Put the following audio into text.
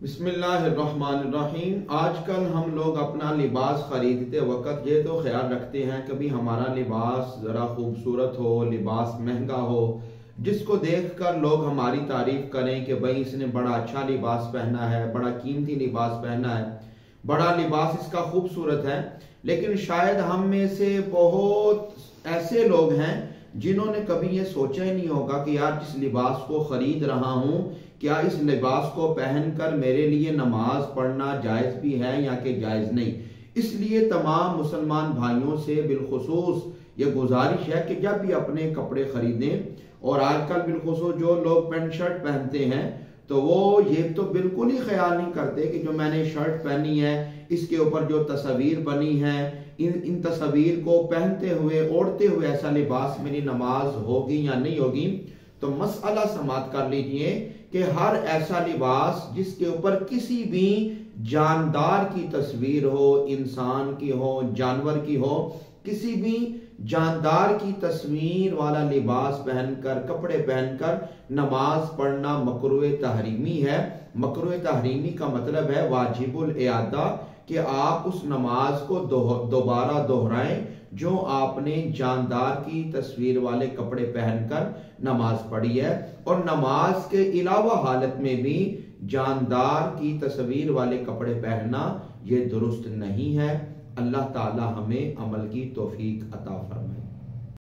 بسم اللہ الرحمن الرحیم۔ آج کل ہم لوگ اپنا لباس خریدتے وقت یہ تو خیال رکھتے ہیں کبھی ہمارا لباس ذرا خوبصورت ہو، لباس مہنگا ہو، جس کو دیکھ کر لوگ ہماری تعریف کریں کہ بھئی اس نے بڑا اچھا لباس پہنا ہے، بڑا قیمتی لباس پہنا ہے، بڑا لباس اس کا خوبصورت ہے۔ لیکن شاید ہم میں سے بہت ایسے لوگ ہیں جنہوں نے کبھی یہ سوچا ہی نہیں ہوگا کہ یار جس لباس کو خرید رہا ہوں، کیا اس لباس کو پہن کر میرے لیے نماز پڑھنا جائز بھی ہے یا کہ جائز نہیں۔ اس لیے تمام مسلمان بھائیوں سے بالخصوص یہ گزارش ہے کہ جب بھی اپنے کپڑے خریدیں، اور آج کل بالخصوص جو لوگ پینٹ شرٹ پہنتے ہیں تو وہ یہ تو بالکل ہی خیال نہیں کرتے کہ جو میں نے شرٹ پہنی ہے اس کے اوپر جو تصویر بنی ہے، ان تصویر کو پہنتے ہوئے اوڑھتے ہوئے ایسا لباس میری نماز ہوگی یا نہیں ہوگی۔ تو مسئلہ سماعت کر لیجئے کہ ہر ایسا لباس جس کے اوپر کسی بھی جاندار کی تصویر ہو، انسان کی ہو، جانور کی ہو، کسی بھی جاندار کی تصویر والا لباس پہن کر، کپڑے پہن کر نماز پڑھنا مکروہ تحریمی ہے۔ مکروہ تحریمی کا مطلب ہے واجب الاعادہ، کہ آپ اس نماز کو دوبارہ دہرائیں جو آپ نے جاندار کی تصویر والے کپڑے پہن کر نماز پڑھی ہے۔ اور نماز کے علاوہ حالت میں بھی جاندار کی تصویر والے کپڑے پہننا یہ درست نہیں ہے۔ اللہ تعالی ہمیں عمل کی توفیق عطا فرمائے۔